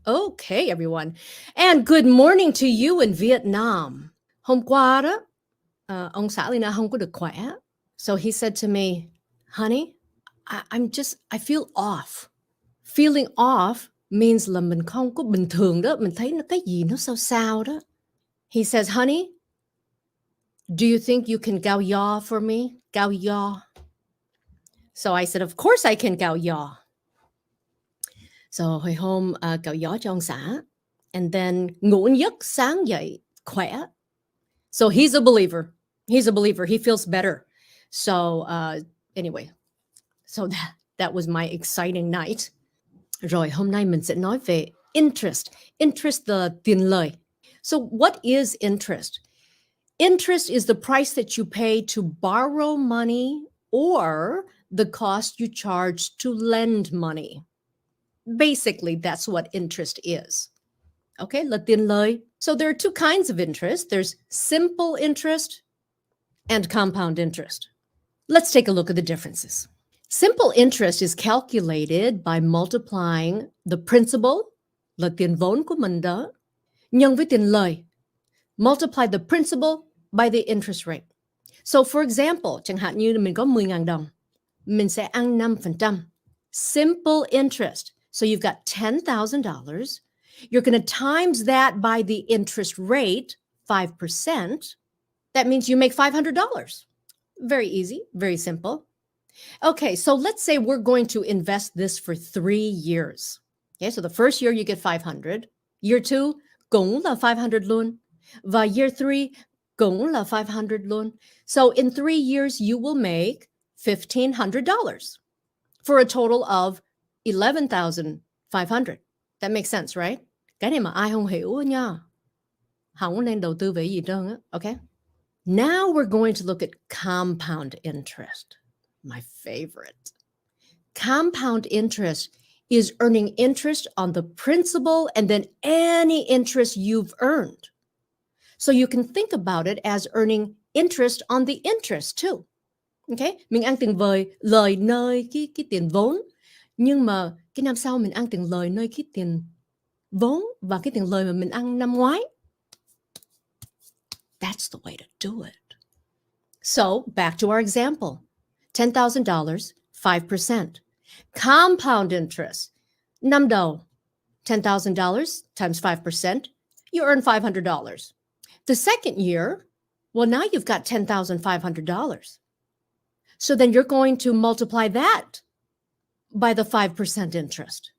Okay, everyone. And good morning to you in Vietnam. Hôm qua đó, ông xã Lina không có được khỏe. So he said to me, honey, I feel off. Feeling off means là mình không có bình thường đó. Mình thấy nó cái gì nó sao sao đó. He says, honey, do you think you can gao yaw for me? Gao yaw. So I said, of course I can gao yaw. So hồi hôm cạo gió cho ông xã. And then ngủ giấc sáng dậy khỏe. So he's a believer. He's a believer. He feels better. So anyway, so that was my exciting night. Rồi hôm nay mình sẽ nói về interest. Interest là tiền lời. So what is interest? Interest is the price that you pay to borrow money or the cost you charge to lend money. Basically, that's what interest is. Okay, là tiền lời. So there are two kinds of interest. There's simple interest and compound interest. Let's take a look at the differences. Simple interest is calculated by multiplying the principal, là tiền vốn của mình đó, nhân với tiền lời. Multiply the principal by the interest rate. So for example, chẳng hạn như mình có 10.000 đồng, mình sẽ ăn 5%. Simple interest. So you've got $10,000. You're going to times that by the interest rate, 5%. That means you make $500. Very easy, very simple. Okay, so let's say we're going to invest this for 3 years. Okay, so the first year you get 500. Year 2, cũng là 500 luôn. Và year 3, cũng là 500 luôn. So in 3 years, you will make $1,500 for a total of 11,500. That makes sense, right? Cái này mà ai không hiểu nha. Không nên đầu tư về gì trơn á. Okay? Now we're going to look at compound interest. My favorite. Compound interest is earning interest on the principal and then any interest you've earned. So you can think about it as earning interest on the interest too. Okay? Mình ăn tiền lời nơi cái tiền vốn. Nhưng mà cái năm sau mình ăn tiền lời nơi cái tiền vốn và cái tiền lời mà mình ăn năm ngoái. That's the way to do it. So back to our example. $10,000, 5%. Compound interest. Năm đầu, $10,000 times 5%, you earn $500. The second year, well, now you've got $10,500. So then you're going to multiply that by the 5% interest.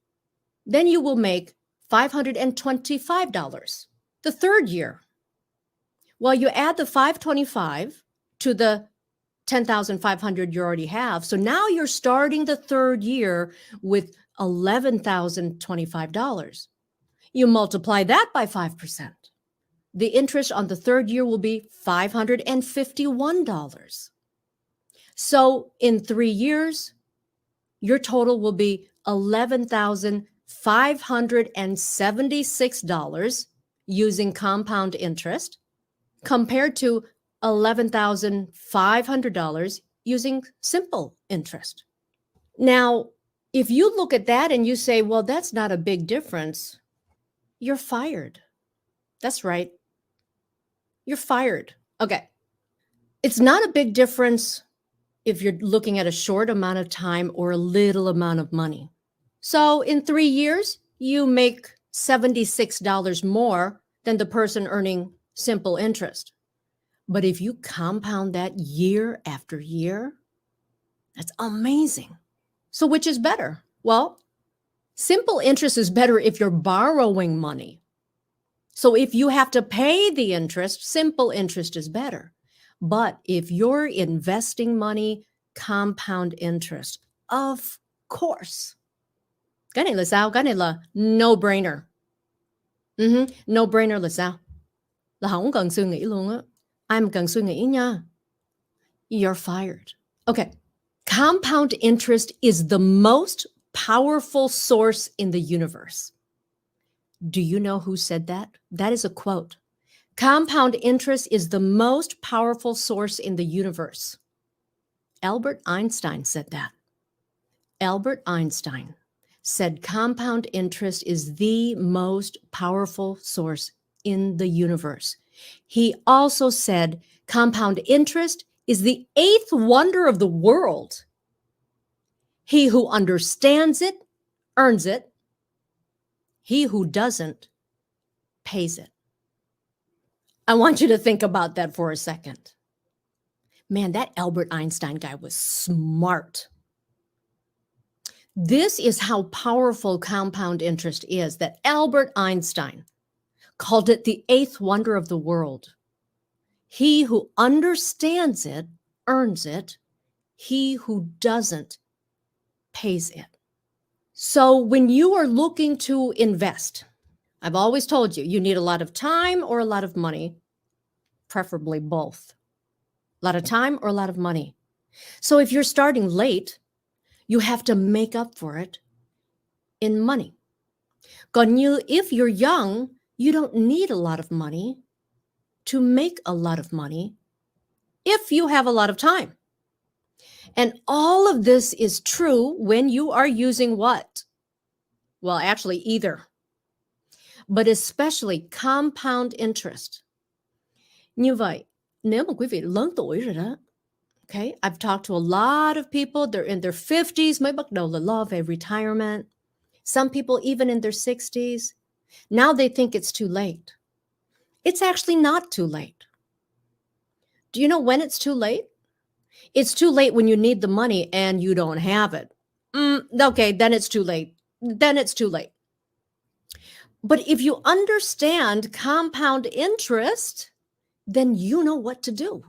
Then you will make $525. The third year, well, you add the 525 to the 10,500 you already have. So now you're starting the third year with $11,025. You multiply that by 5%. The interest on the third year will be $551. So in 3 years, your total will be $11,576 using compound interest compared to $11,500 using simple interest. Now, if you look at that and you say, well, that's not a big difference, you're fired. That's right. You're fired. Okay. It's not a big difference if you're looking at a short amount of time or a little amount of money. So in 3 years, you make $76 more than the person earning simple interest. But if you compound that year after year, that's amazing. So which is better? Well, simple interest is better if you're borrowing money. So if you have to pay the interest, simple interest is better. But if you're investing money, compound interest, of course. Cái này là sao? Cái này là no-brainer. No-brainer là sao? Là không cần suy nghĩ luôn á. Ai mà cần suy nghĩ nha. You're fired. Okay. Compound interest is the most powerful source in the universe. Do you know who said that? That is a quote. Compound interest is the most powerful source in the universe. Albert Einstein said that. Albert Einstein. said compound interest is the most powerful source in the universe. He also said compound interest is the eighth wonder of the world. He who understands it earns it. He who doesn't pays it. I want you to think about that for a second. Man, that Albert Einstein guy was smart. This is how powerful compound interest is, that Albert Einstein called it the eighth wonder of the world. He who understands it earns it. He who doesn't pays it. So when you are looking to invest, I've always told you, you need a lot of time or a lot of money, preferably both. A lot of time or a lot of money. So if you're starting late, you have to make up for it in money. Còn như if you're young, you don't need a lot of money to make a lot of money if you have a lot of time. And all of this is true when you are using what? Well, actually either, but especially compound interest. Như vậy, nếu mà quý vị lớn tuổi rồi đó, okay, I've talked to a lot of people, they're in their 50s, mới bắt đầu là lo về retirement. Some people even in their 60s. Now they think it's too late. It's actually not too late. Do you know when it's too late? It's too late when you need the money and you don't have it. Okay, then it's too late. Then it's too late. But if you understand compound interest, then you know what to do.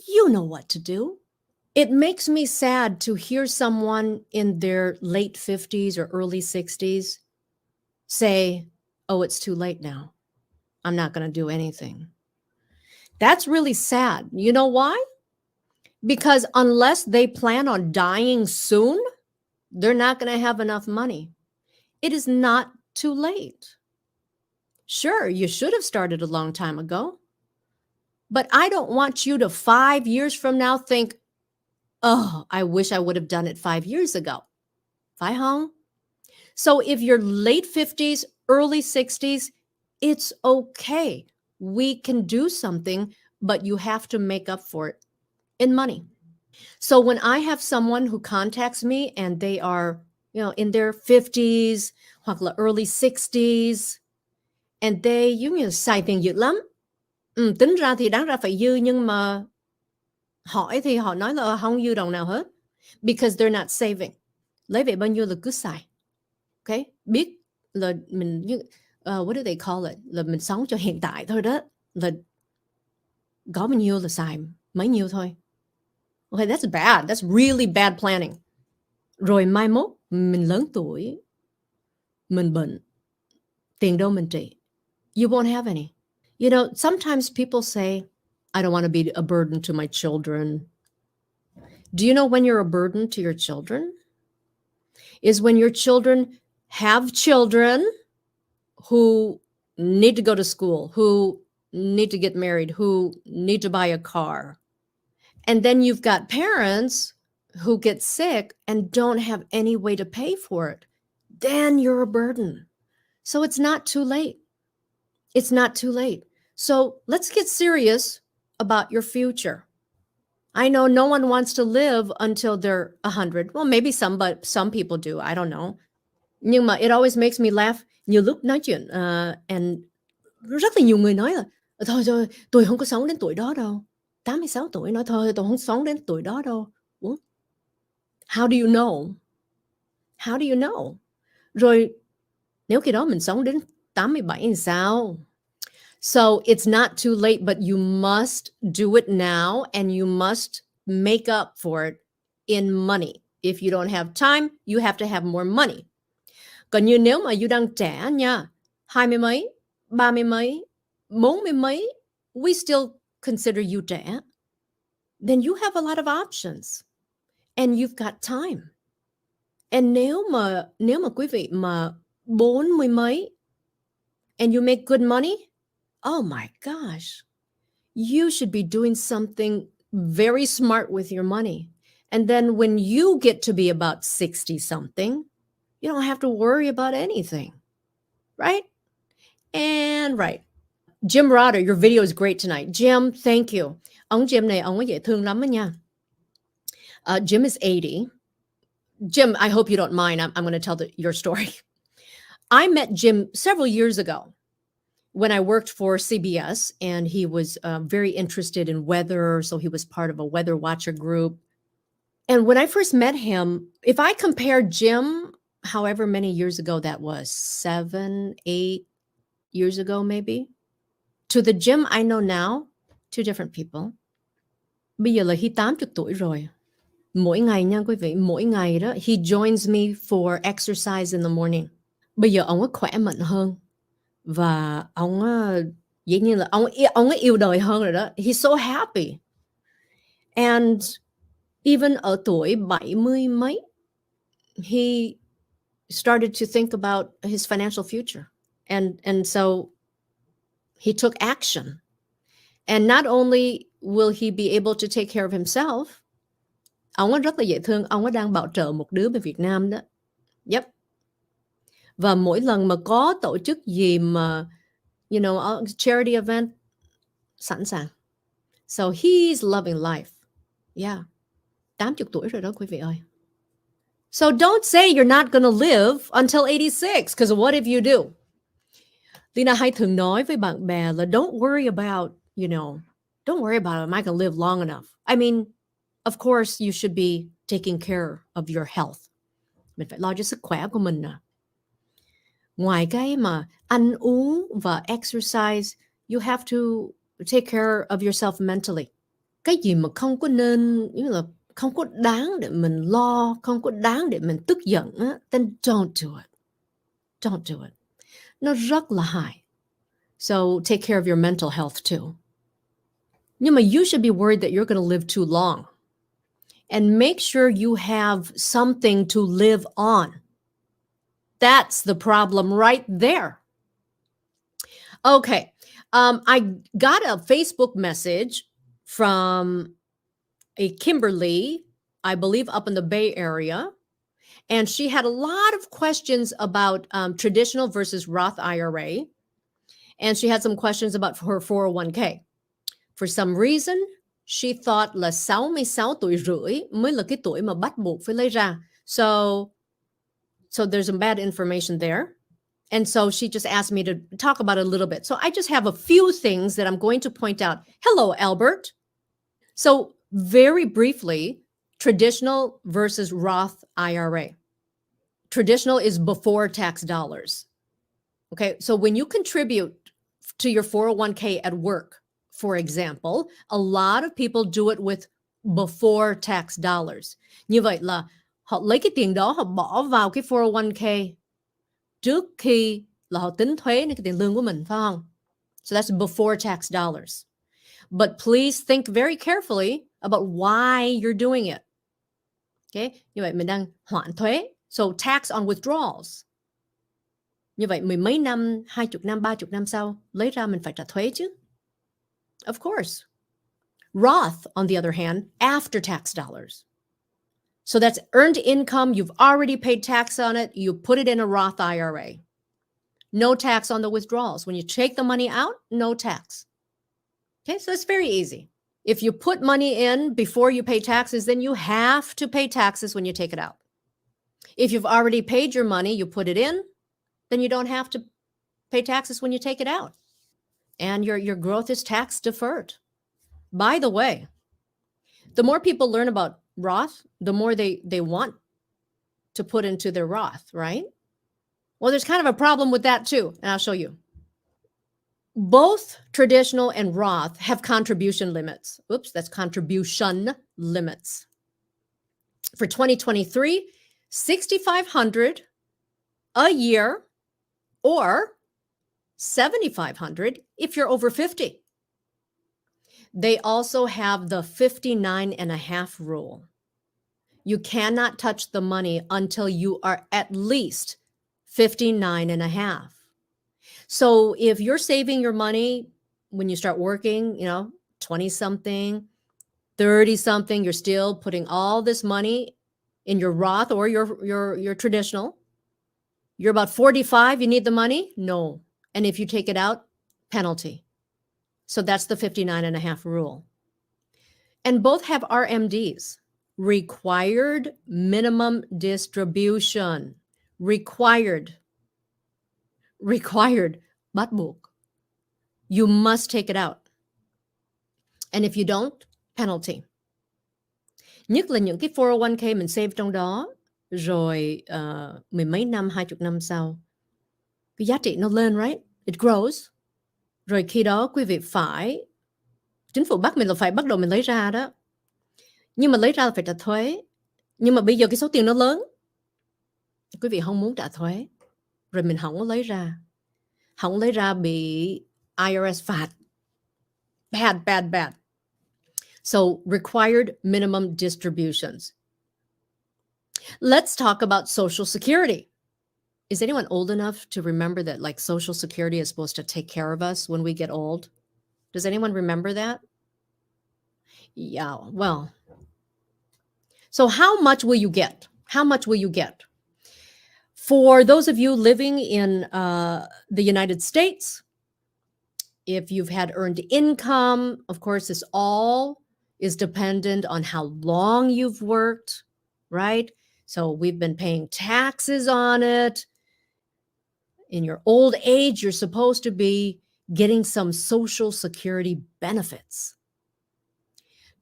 You know what to do. It makes me sad to hear someone in their late 50s or early 60s say, oh, it's too late now. I'm not going to do anything. That's really sad. You know why? Because unless they plan on dying soon, they're not going to have enough money. It is not too late. Sure, you should have started a long time ago. But I don't want you to 5 years from now think, oh, I wish I would have done it 5 years ago. Phải không? So if you're late 50s, early 60s, it's okay. We can do something, but you have to make up for it in money. So when I have someone who contacts me and they are, in their 50s hoặc là early 60s, and they xài tiền dữ lắm. Tính ra thì đáng ra phải dư, nhưng mà hỏi thì họ nói là không dư đồng nào hết. Because they're not saving. Lấy về bao nhiêu là cứ xài. Okay? Biết là mình, what do they call it? Là mình sống cho hiện tại thôi đó. Là có bao nhiêu là xài mấy nhiêu thôi. Okay, that's bad. That's really bad planning. Rồi mai mốt, mình lớn tuổi, mình bệnh, tiền đâu mình trị? You won't have any. Sometimes people say, I don't want to be a burden to my children. Do you know when you're a burden to your children? Is when your children have children who need to go to school, who need to get married, who need to buy a car. And then you've got parents who get sick and don't have any way to pay for it. Then you're a burden. So it's not too late. It's not too late. So let's get serious about your future. I know no one wants to live until they're 100. Well, maybe some, but some people do. I don't know. Nhưng mà it always makes me laugh. Nhiều lúc nói chuyện and rất là nhiều người nói là thôi tôi không có sống đến tuổi đó đâu. 86 tuổi nói thôi tôi không sống đến tuổi đó đâu. Ủa? How do you know? How do you know? Rồi nếu khi đó mình sống đến 87 thì sao? So it's not too late, but you must do it now and you must make up for it in money. If you don't have time, you have to have more money. Còn như nếu mà you đang trẻ nha, 20 mấy, 30 mấy, 40 mấy, we still consider you trẻ. Then you have a lot of options and you've got time. And nếu mà quý vị mà 40 mấy and you make good money, oh my gosh, you should be doing something very smart with your money. And then when you get to be about 60 something, You don't have to worry about anything, right? And right. Jim Rotter, your video is great tonight. Jim, thank you. Ông Jim này, ông ấy dễ thương lắm đó nha. Jim is 80. Jim, I hope you don't mind. I'm going to tell your story. I met Jim several years ago when I worked for CBS, and he was very interested in weather. So he was part of a weather watcher group. And when I first met him, if I compare Jim, however many years ago that was, 7, 8 years ago, maybe, to the Jim I know now, two different people. Bây giờ là he 80 tuổi rồi. Mỗi ngày nha quý vị, mỗi ngày đó, he joins me for exercise in the morning. Bây giờ ông ấy khỏe mạnh hơn và ông dĩ nhiên là ông ấy yêu đời hơn rồi đó. He's so happy. And even ở tuổi 70 mấy, he started to think about his financial future. And so he took action. And not only will he be able to take care of himself, ông ấy rất là dễ thương, ông ấy đang bảo trợ một đứa bên Việt Nam đó. Yep. Và mỗi lần mà có tổ chức gì mà, you know, a charity event, sẵn sàng. So he's loving life. Yeah. 80 tuổi rồi đó quý vị ơi. So don't say you're not going to live until 86, because what if you do? Lina hay thường nói với bạn bè là don't worry about, you know, don't worry about am I going to live long enough. I mean, of course you should be taking care of your health. Mình phải lo cho sức khỏe của mình nè. Ngoài cái mà ăn uống và exercise, you have to take care of yourself mentally. Cái gì mà không có nên, như là không có đáng để mình lo, không có đáng để mình tức giận á, then don't do it. Don't do it. Nó rất là hại. So take care of your mental health too. Nhưng mà you should be worried that you're going to live too long. And make sure you have something to live on. That's the problem right there. Okay. I got a Facebook message from a Kimberly, I believe up in the Bay Area. And she had a lot of questions about traditional versus Roth IRA. And she had some questions about her 401k. For some reason, she thought là 66 tuổi rưỡi mới là cái tuổi mà bắt buộc phải lấy ra. So there's some bad information there. And so she just asked me to talk about it a little bit. So I just have a few things that I'm going to point out. Hello, Albert. So very briefly, traditional versus Roth IRA. Traditional is before tax dollars. Okay, so when you contribute to your 401k at work, for example, a lot of people do it with before tax dollars. Như vậy là họ lấy cái tiền đó, họ bỏ vào cái 401k trước khi là họ tính thuế cái tiền lương của mình, phải không? So that's before tax dollars. But please think very carefully about why you're doing it. Okay, như vậy mình đang hoãn thuế. So tax on withdrawals. Như vậy mười mấy năm, 20 năm, 30 năm sau, lấy ra mình phải trả thuế chứ. Of course. Roth, on the other hand, after tax dollars. So that's earned income. You've already paid tax on it. You put it in a Roth IRA. No tax on the withdrawals. When you take the money out, no tax. Okay, so it's very easy. If you put money in before you pay taxes, then you have to pay taxes when you take it out. If you've already paid your money, you put it in, then you don't have to pay taxes when you take it out. And your growth is tax deferred. By the way, the more people learn about Roth, the more they want to put into their Roth, right? Well, there's kind of a problem with that too, and I'll show you. Both traditional and Roth have contribution limits. Oops, that's contribution limits. For 2023, $6,500 a year or $7,500 if you're over 50. They also have the 59.5 rule. You cannot touch the money until you are at least 59.5. So if you're saving your money when you start working, 20 something, 30 something, you're still putting all this money in your Roth or your traditional, You're about 45, you need the money? No. And if you take it out, penalty. So that's the 59.5 rule. And both have RMDs, required minimum distribution. Required. Bắt buộc. You must take it out. And if you don't, penalty. Nhất là những cái 401k mình save trong đó, rồi mười mấy năm, 20 năm sau, cái giá trị nó lên, right? It grows. Rồi khi đó quý vị phải, chính phủ bắt mình là phải bắt đầu mình lấy ra đó. Nhưng mà lấy ra là phải trả thuế. Nhưng mà bây giờ cái số tiền nó lớn, quý vị không muốn trả thuế. Rồi mình không có lấy ra. Không lấy ra bị IRS phạt. Bad. So required minimum distributions. Let's talk about Social Security. Is anyone old enough to remember that like Social Security is supposed to take care of us when we get old? Does anyone remember that? Yeah, well. So how much will you get? How much will you get? For those of you living in the United States, if you've had earned income, of course, this all is dependent on how long you've worked, right? So we've been paying taxes on it. In your old age, you're supposed to be getting some Social Security benefits.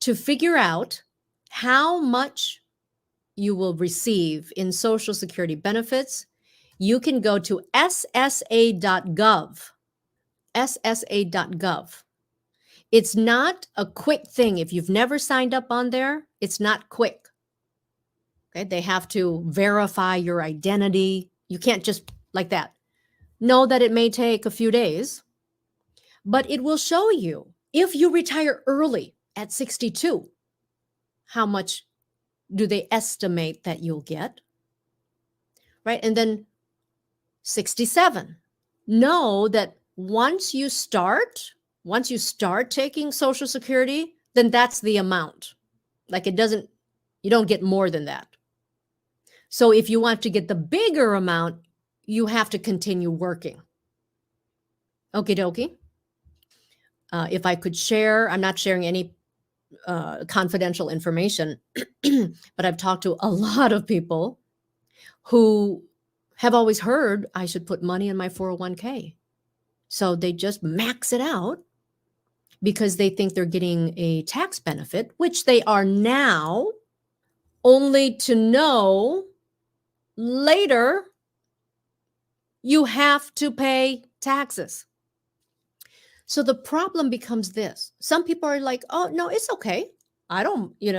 To figure out how much you will receive in Social Security benefits, you can go to ssa.gov. ssa.gov. It's not a quick thing. If you've never signed up on there, it's not quick. Okay, they have to verify your identity. You can't just like that. Know that it may take a few days, but it will show you if you retire early at 62, how much do they estimate that you'll get, right? And then 67, know that once you start taking Social Security, then that's the amount. Like you don't get more than that. So if you want to get the bigger amount, you have to continue working. Okie dokie. If I could share, I'm not sharing any confidential information, but I've talked to a lot of people who have always heard I should put money in my 401k. So they just max it out because they think they're getting a tax benefit, which they are now, only to know later you have to pay taxes. So the problem becomes this. Some people are like, oh, no, it's okay. I don't, you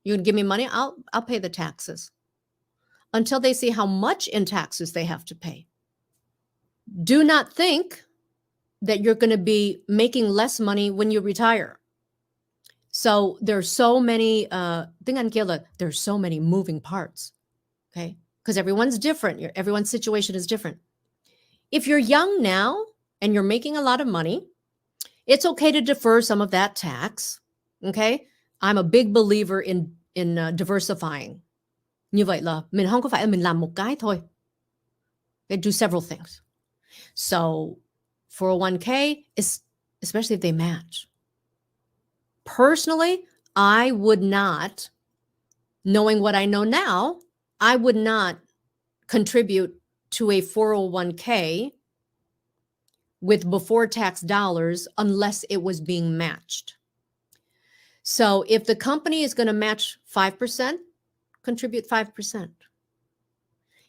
can give me money, I'll pay the taxes. Until they see how much in taxes they have to pay. Do not think that you're going to be making less money when you retire. So there's so many, there's so many moving parts, okay? Because everyone's different. Everyone's situation is different. If you're young now and you're making a lot of money, it's okay to defer some of that tax, okay? I'm a big believer in diversifying. Như vậy là mình không có phải mình làm một cái thôi. They do several things. So 401k, especially if they match. Personally, I would not, knowing what I know now, I would not contribute to a 401k with before tax dollars unless it was being matched. So if the company is going to match 5%, contribute 5%.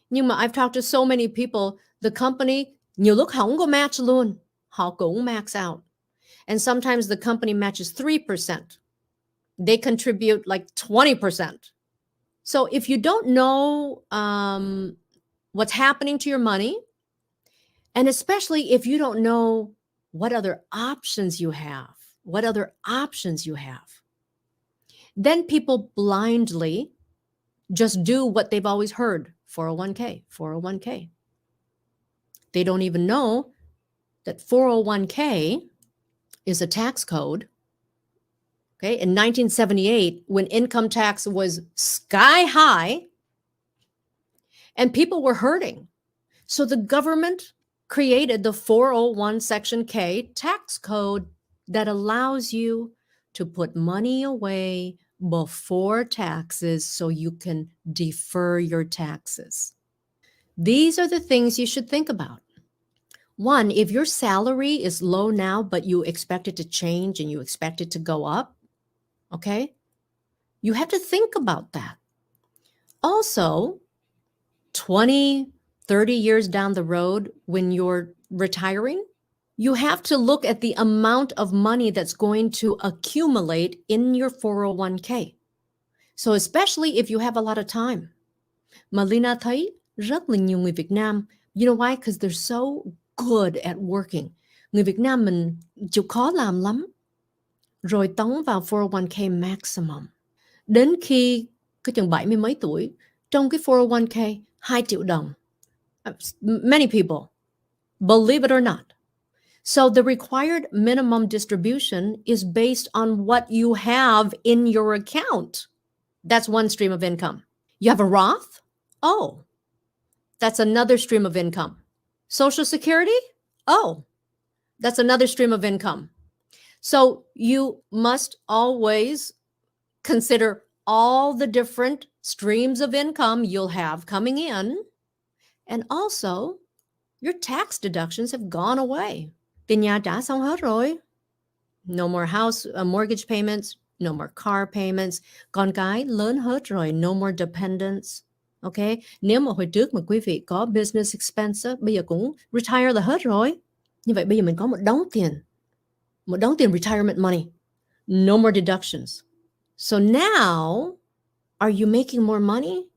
Nhưng mà I've talked to so many people, the company nhiều lúc không có match luôn, họ cũng max out. And sometimes the company matches 3%. They contribute like 20%. So if you don't know what's happening to your money, and especially if you don't know what other options you have, then people blindly just do what they've always heard, 401k. They don't even know that 401k is a tax code. Okay, in 1978, when income tax was sky high, and people were hurting. So the government created the 401 Section K tax code that allows you to put money away before taxes so you can defer your taxes. These are the things you should think about. One, if your salary is low now, but you expect it to change and you expect it to go up, okay, you have to think about that. Also, 20, 30 years down the road when you're retiring, you have to look at the amount of money that's going to accumulate in your 401k. So especially if you have a lot of time. Mà Lina thấy rất là nhiều người Việt Nam, you know why? Because they're so good at working. Người Việt Nam mình chịu khó làm lắm. Rồi tống vào 401k maximum. Đến khi cái chừng 70 mấy tuổi, trong cái 401k 2 triệu đồng. Many people, believe it or not. So the required minimum distribution is based on what you have in your account. That's one stream of income. You have a Roth? Oh, that's another stream of income. Social Security? Oh, that's another stream of income. So you must always consider all the different streams of income you'll have coming in. And also, your tax deductions have gone away. Tiền nhà trả xong hết rồi. No more house mortgage payments, no more car payments. Con cái lớn hết rồi, no more dependents. Okay? Nếu mà hồi trước mà quý vị có business expense, bây giờ cũng retire là hết rồi. Như vậy bây giờ mình có một đống tiền retirement money. No more deductions. So now, are you making more money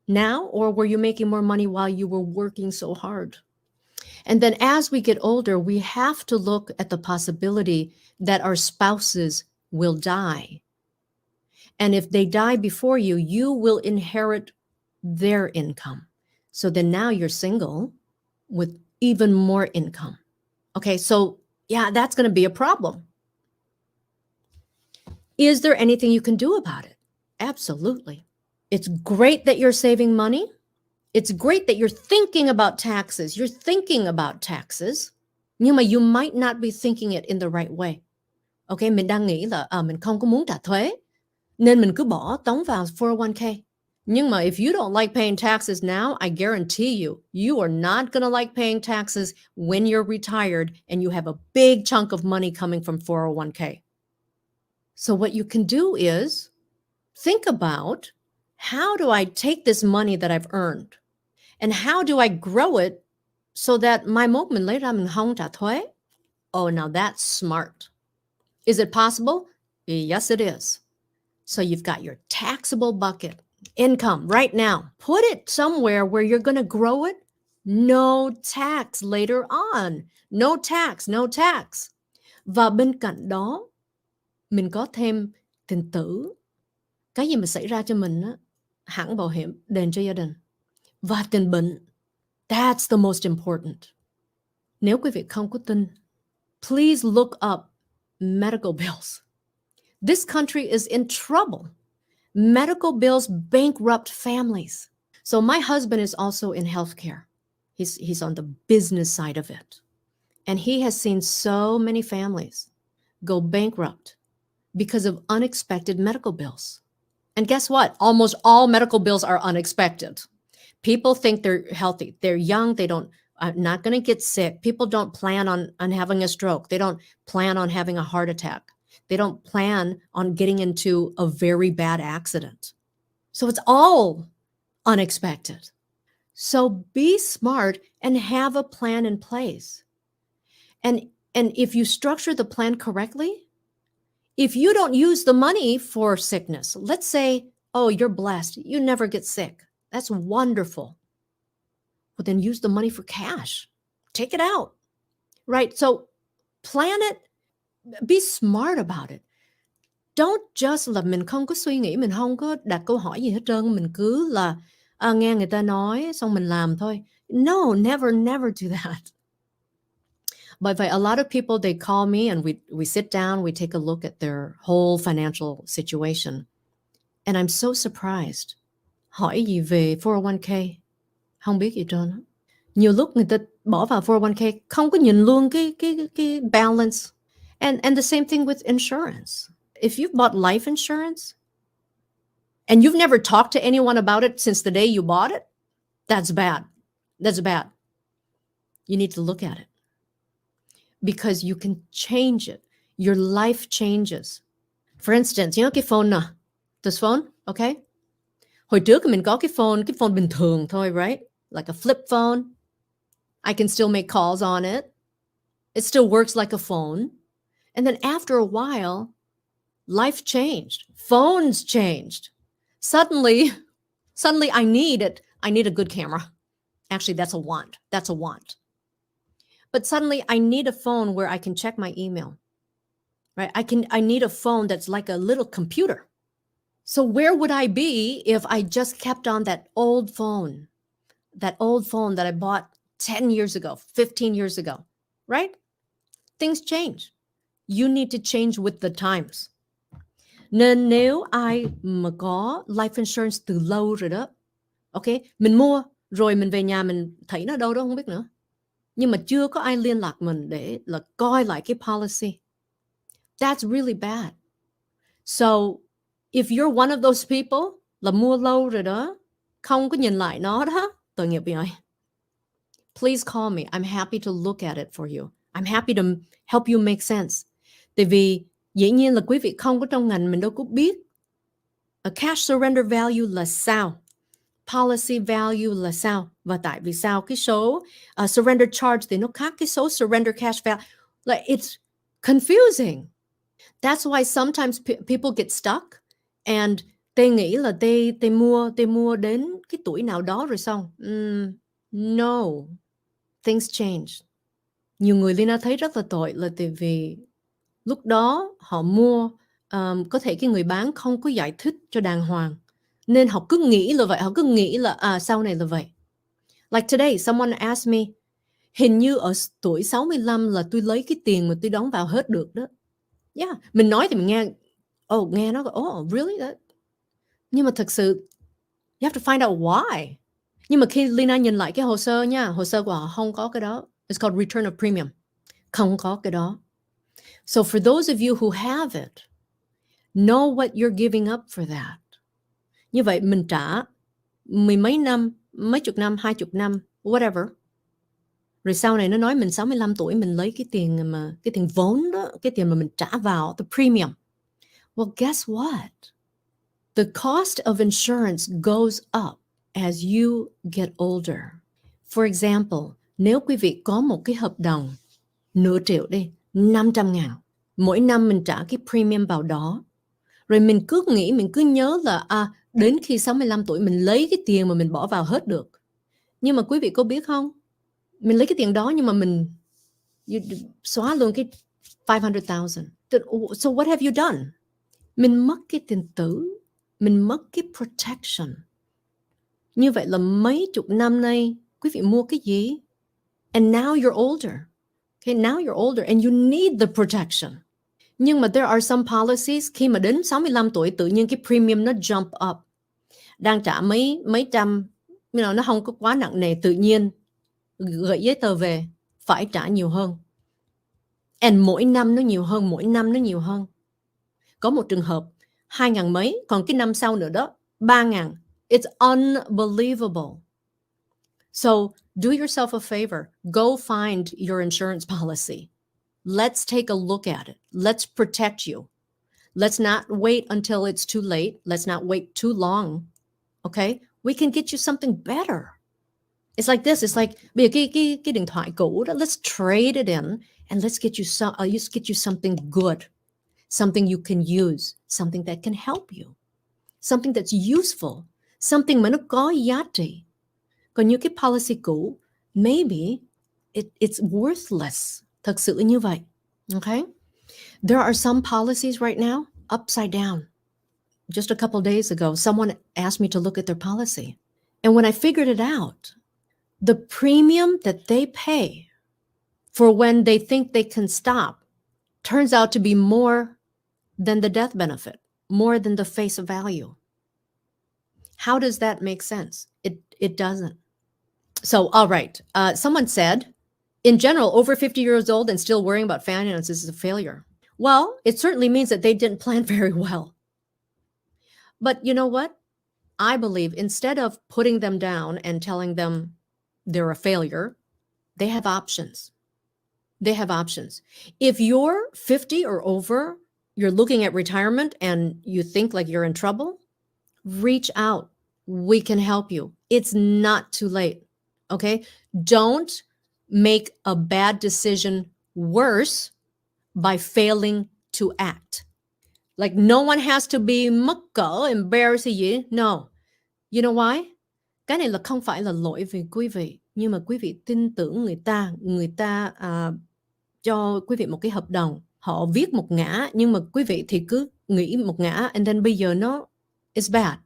now, or were you making more money while you were working so hard? And then as we get older, we have to look at the possibility that our spouses will die. And if they die before you, you will inherit their income. So then now you're single with even more income. Okay, so yeah, that's going to be a problem. Is there anything you can do about it? Absolutely. It's great that you're saving money. It's great that you're thinking about taxes. You're thinking about taxes. Nhưng mà you might not be thinking it in the right way. Okay, mình đang nghĩ là mình không có muốn trả thuế, nên mình cứ bỏ tống vào 401k. Nhưng mà if you don't like paying taxes now, I guarantee you are not going to like paying taxes when you're retired and you have a big chunk of money coming from 401k. So what you can do is think about, how do I take this money that I've earned? And how do I grow it so that mai mốt mình lấy ra mình không trả thuế? Oh, now that's smart. Is it possible? Yes, it is. So you've got your taxable bucket, income right now. Put it somewhere where you're going to grow it. No tax later on. No tax, no tax. Và bên cạnh đó, mình có thêm tiền tử. Cái gì mà xảy ra cho mình á, hãng bảo hiểm đền cho gia đình. Và tiền bệnh. That's the most important. Nếu quý vị không có tin, please look up medical bills. This country is in trouble. Medical bills bankrupt families. So my husband is also in healthcare. He's on the business side of it. And he has seen so many families go bankrupt because of unexpected medical bills. And guess what? Almost all medical bills are unexpected. People think they're healthy. They're young. They don't, not going to get sick. People don't plan on having a stroke. They don't plan on having a heart attack. They don't plan on getting into a very bad accident. So it's all unexpected. So be smart and have a plan in place. And if you structure the plan correctly, if you don't use the money for sickness, let's say, oh, you're blessed, you never get sick. That's wonderful. Well, then use the money for cash. Take it out, right? So plan it. Be smart about it. Don't just là mình không có suy nghĩ, mình không có đặt câu hỏi gì hết trơn, mình cứ là nghe người ta nói xong mình làm thôi. No, never do that. But a lot of people, they call me and we sit down, we take a look at their whole financial situation. And I'm so surprised. Hỏi gì về 401k? Không biết gì trơn á. Nhiều lúc người ta bỏ vào 401k không có nhìn luôn cái balance. And the same thing with insurance. If you've bought life insurance and you've never talked to anyone about it since the day you bought it, that's bad. That's bad. You need to look at it because you can change it. Your life changes. For instance, you know cái phone nè, this phone, okay? Hồi trước mình có cái phone bình thường thôi, right? Like a flip phone. I can still make calls on it. It still works like a phone. And then after a while, life changed. Phones changed. Suddenly I need it. I need a good camera. Actually, that's a want. That's a want. But suddenly I need a phone where I can check my email. Right? I need a phone that's like a little computer. So where would I be if I just kept on that old phone that I bought 10 years ago, 15 years ago, right? Things change. You need to change with the times. Nên nếu ai mà có life insurance từ lâu rồi đó, ok, mình mua rồi mình về nhà mình thấy nó đâu đó không biết nữa. Nhưng mà chưa có ai liên lạc mình để là coi lại cái policy. That's really bad. So if you're one of those people là mua lâu rồi đó, không có nhìn lại nó đó, tội nghiệp vậy. Please call me. I'm happy to look at it for you. I'm happy to help you make sense. Tại vì dĩ nhiên là quý vị không có trong ngành, mình đâu có biết a cash surrender value là sao, policy value là sao, và tại vì sao cái số surrender charge thì nó khác cái số surrender cash value. Like it's confusing. That's why sometimes people get stuck and they nghĩ là they mua đến cái tuổi nào đó rồi xong. No. Things change. Nhiều người Lina thấy rất là tội là tại vì lúc đó họ mua, có thể cái người bán không có giải thích cho đàng hoàng. Nên họ cứ nghĩ là vậy, họ cứ nghĩ là sau này là vậy. Like today, someone asked me, hình như ở tuổi 65 là tôi lấy cái tiền mà tôi đóng vào hết được đó. Yeah, mình nói thì mình nghe nó, really? That? Nhưng mà thật sự, you have to find out why. Nhưng mà khi Lina nhìn lại cái hồ sơ nha, hồ sơ của họ không có cái đó. It's called return of premium. Không có cái đó. So for those of you who have it, know what you're giving up for that. Như vậy mình trả mười mấy năm, mấy chục năm, 20 năm, whatever. Rồi sau này nó nói mình 65 tuổi mình lấy cái tiền vốn đó, cái tiền mà mình trả vào, the premium. Well, guess what? The cost of insurance goes up as you get older. For example, nếu quý vị có một cái hợp đồng nửa triệu đi, 500.000, mỗi năm mình trả cái premium vào đó. Rồi mình cứ nghĩ, mình cứ nhớ là đến khi 65 tuổi mình lấy cái tiền mà mình bỏ vào hết được. Nhưng mà quý vị có biết không? Mình lấy cái tiền đó nhưng mà mình xóa luôn cái 500,000. So what have you done? Mình mất cái tiền tử, mình mất cái protection. Như vậy là mấy chục năm nay quý vị mua cái gì? And now you're older. Okay, now you're older and you need the protection. Nhưng mà there are some policies khi mà đến 65 tuổi tự nhiên cái premium nó jump up. Đang trả mấy trăm, nó không có quá nặng nề, tự nhiên gửi giấy tờ về phải trả nhiều hơn. And mỗi năm nó nhiều hơn. Có một trường hợp 2.000 mấy, còn cái năm sau nữa đó 3.000. It's unbelievable. So do yourself a favor. Go find your insurance policy. Let's take a look at it. Let's protect you. Let's not wait until it's too late. Let's not wait too long. Okay? We can get you something better. It's like this. It's like bây giờ cái điện thoại cũ đó, let's trade it in and let's get you something good. Something you can use, something that can help you. Something that's useful, something mà nó có giá trị. Còn như cái policy cũ, maybe it's worthless. Thật sự như vậy. Okay? There are some policies right now upside down. Just a couple days ago, someone asked me to look at their policy. And when I figured it out, the premium that they pay for when they think they can stop turns out to be more than the death benefit, more than the face value. How does that make sense? It doesn't. So, all right. Someone said, in general, over 50 years old and still worrying about finances is a failure. Well, it certainly means that they didn't plan very well. But you know what? I believe instead of putting them down and telling them they're a failure, they have options. They have options. If you're 50 or over, you're looking at retirement and you think like you're in trouble, reach out. We can help you. It's not too late. Okay? Don't make a bad decision worse by failing to act. Like no one has to be mắc cỡ, embarrassed gì. No. You know why? Cái này là không phải là lỗi về quý vị, nhưng mà quý vị tin tưởng người ta cho quý vị một cái hợp đồng, họ viết một ngã nhưng mà quý vị thì cứ nghĩ một ngã and then bây giờ nó it's bad.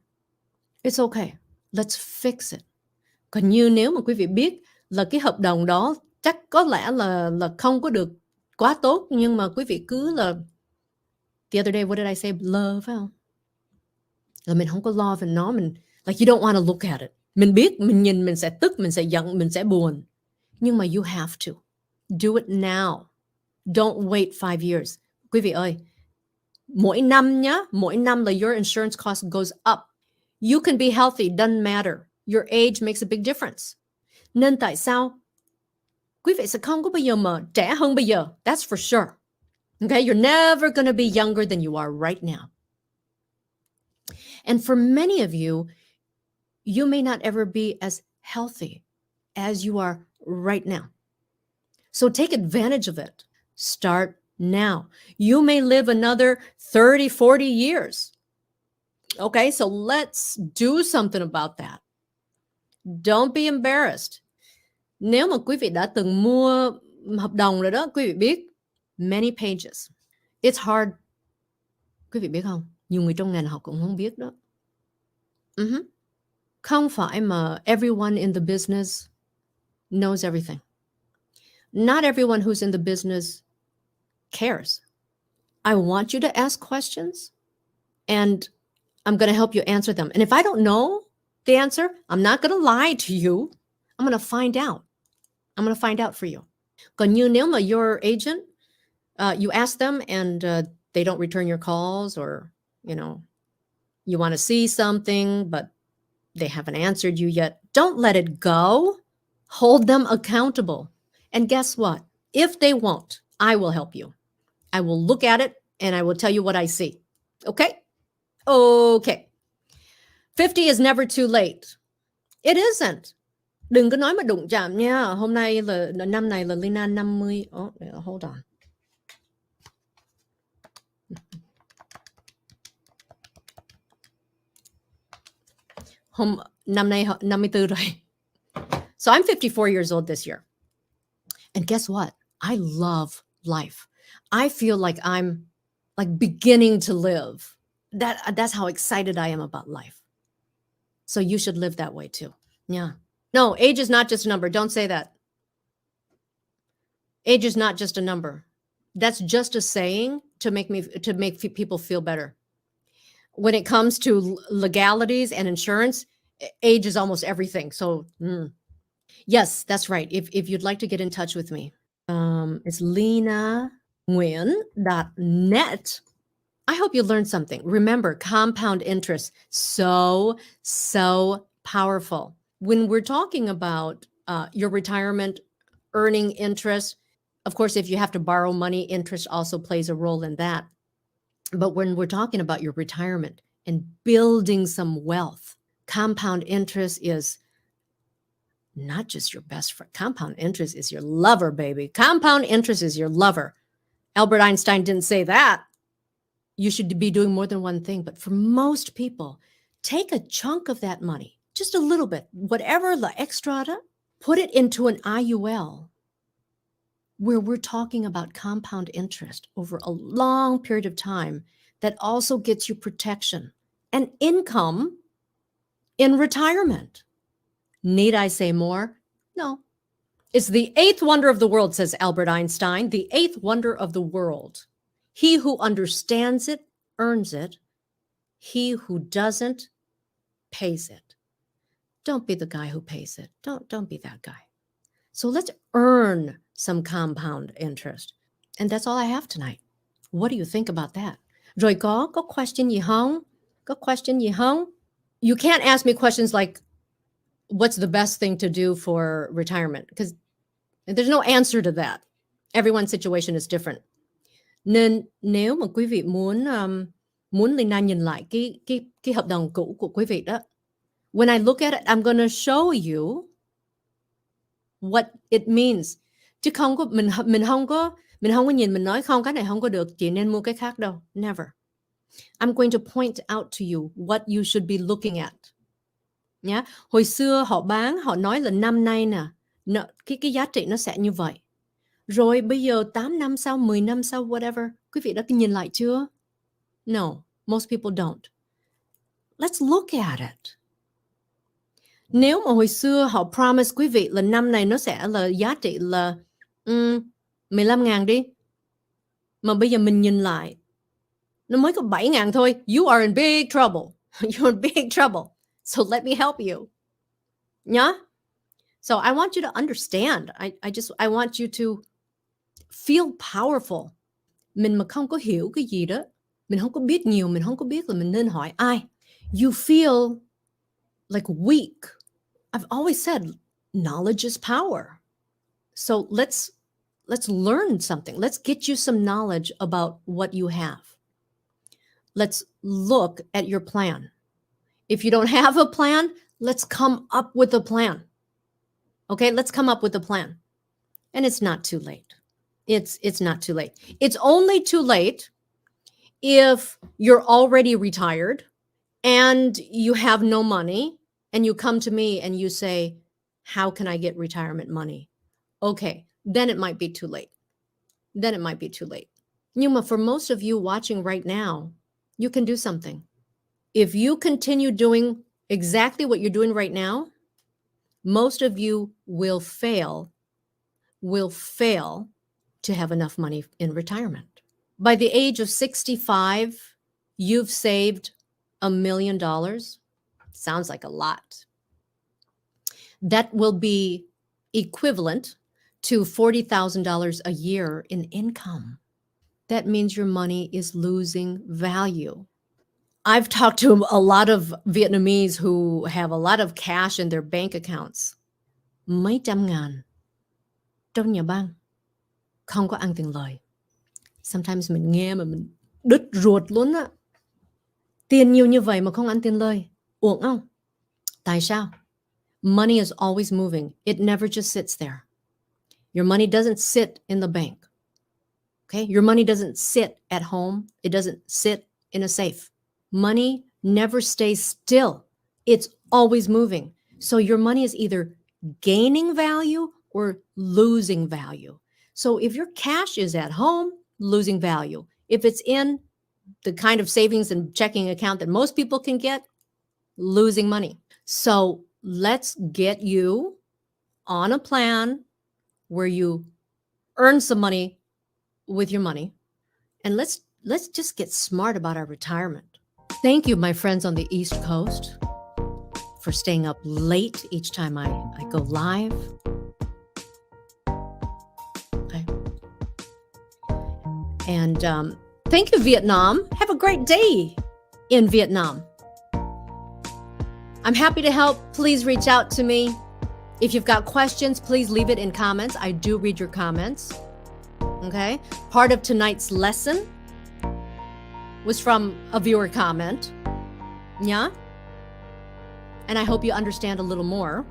It's okay. Let's fix it. Còn như nếu mà quý vị biết là cái hợp đồng đó chắc có lẽ là không có được quá tốt nhưng mà quý vị cứ là the other day what did I say love phải không? Là mình không có lo về nó, mình like you don't want to look at it. Mình biết mình nhìn mình sẽ tức, mình sẽ giận, mình sẽ buồn. Nhưng mà you have to. Do it now. Don't wait 5 years. Quý vị ơi, mỗi năm nhá, mỗi năm là your insurance cost goes up. You can be healthy, doesn't matter. Your age makes a big difference. Nên tại sao quý vị sẽ không có bao giờ mà trẻ hơn bây giờ? That's for sure. Okay, you're never going to be younger than you are right now. And for many of you, you may not ever be as healthy as you are right now. So take advantage of it. Start now. You may live another 30, 40 years. Okay, so let's do something about that. Don't be embarrassed. Nếu mà quý vị đã từng mua hợp đồng rồi đó, quý vị biết, many pages. It's hard. Quý vị biết không? Nhiều người trong ngành học cũng không biết đó. Không phải mà everyone in the business knows everything. Not everyone who's in the business cares. I want you to ask questions and I'm going to help you answer them. And if I don't know the answer, I'm not going to lie to you. I'm going to find out. I'm going to find out for you. Còn như nếu mà your agent, you ask them and they don't return your calls or, you want to see something, but they haven't answered you yet. Don't let it go. Hold them accountable. And guess what? If they won't, I will help you. I will look at it and I will tell you what I see. Okay? Okay. 50 is never too late. It isn't. Đừng có nói mà đụng chạm nha. Hôm nay là năm này là Lina 50. Oh, hold on. Năm nay 54 rồi. So I'm 54 years old this year. And guess what? I love life. I feel like I'm like beginning to live. That's how excited I am about life. So you should live that way too. Yeah. No, age is not just a number. Don't say that. Age is not just a number. That's just a saying to make people feel better. When it comes to legalities and insurance, age is almost everything. So yes, that's right. If you'd like to get in touch with me, it's linanguyen.net. I hope you learned something. Remember, compound interest, so powerful. When we're talking about your retirement, earning interest, of course, if you have to borrow money, interest also plays a role in that. But when we're talking about your retirement and building some wealth, compound interest is not just your best friend. Compound interest is your lover, baby. Compound interest is your lover. Albert Einstein didn't say that. You should be doing more than one thing. But for most people, take a chunk of that money, just a little bit, whatever the extra, put it into an IUL where we're talking about compound interest over a long period of time that also gets you protection and income in retirement. Need I say more? No. It's the eighth wonder of the world, says Albert Einstein, the eighth wonder of the world. He who understands it earns it. He who doesn't pays it. don't be the guy who pays it. Don't be that guy. So let's earn some compound interest. And that's all I have tonight. What do you think about that? Rồi có question gì không? Có question gì không? You can't ask me questions like, what's the best thing to do for retirement? Because there's no answer to that. Everyone's situation is different. Nên nếu mà quý vị muốn Lina nhìn lại cái hợp đồng cũ của quý vị đó, when I look at it, I'm gonna show you what it means. Chứ không có mình không có nhìn mình nói không, cái này không có được, chị nên mua cái khác đâu. Never. I'm going to point out to you what you should be looking at. Yeah. Hồi xưa họ bán, họ nói là năm nay nè, cái giá trị nó sẽ như vậy. Rồi bây giờ 8 năm sau, 10 năm sau, whatever, quý vị đã nhìn lại chưa? No, most people don't. Let's look at it. Nếu mà hồi xưa họ promise quý vị là năm này nó sẽ là giá trị là 15.000 đi. Mà bây giờ mình nhìn lại, nó mới có 7.000 thôi. You are in big trouble. You're in big trouble. So let me help you. Yeah? So I want you to understand. I want you to feel powerful. Mình mà không có hiểu cái gì đó, mình không có biết nhiều, mình không có biết là mình nên hỏi ai. You feel like weak. I've always said knowledge is power. So let's learn something. Let's get you some knowledge about what you have. Let's look at your plan. If you don't have a plan, let's come up with a plan. Okay, let's come up with a plan. And it's not too late. It's not too late. It's only too late if you're already retired and you have no money and you come to me and you say, how can I get retirement money? Okay, then it might be too late. Then it might be too late. Nhưng mà for most of you watching right now, you can do something. If you continue doing exactly what you're doing right now, most of you will fail to have enough money in retirement. By the age of 65, you've saved $1 million. Sounds like a lot. That will be equivalent to $40,000 a year in income. That means your money is losing value. I've talked to a lot of Vietnamese who have a lot of cash in their bank accounts. Mấy trăm ngàn trong nhà băng, không có ăn tiền lời. Sometimes mình nghe mà mình đứt ruột luôn á. Tiền nhiều như vậy mà không ăn tiền lời, uổng không? Tại sao? Money is always moving. It never just sits there. Your money doesn't sit in the bank. Okay? Your money doesn't sit at home. It doesn't sit in a safe. Money never stays still. It's always moving. So your money is either gaining value or losing value. So if your cash is at home, losing value. If it's in the kind of savings and checking account that most people can get, losing money. So let's get you on a plan where you earn some money with your money. And let's just get smart about our retirement. Thank you, my friends on the East Coast, for staying up late each time I go live. Okay. And thank you, Vietnam. Have a great day in Vietnam. I'm happy to help. Please reach out to me. If you've got questions, please leave it in comments. I do read your comments. Okay. Part of tonight's lesson was from a viewer comment. Yeah. And I hope you understand a little more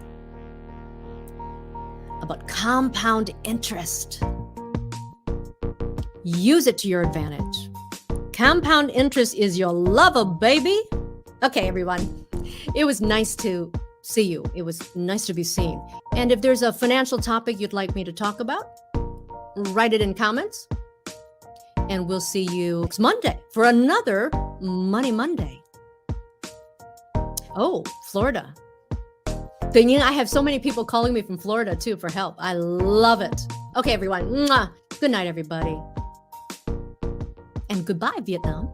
about compound interest. Use it to your advantage. Compound interest is your lover, baby. Okay, everyone. It was nice to see you. It was nice to be seen. And if there's a financial topic you'd like me to talk about, write it in comments. And we'll see you next Monday for another Money Monday. Oh, Florida. Tự nhiên, I have so many people calling me from Florida too for help. I love it. Okay, everyone. Mwah. Good night, everybody. And goodbye, Vietnam.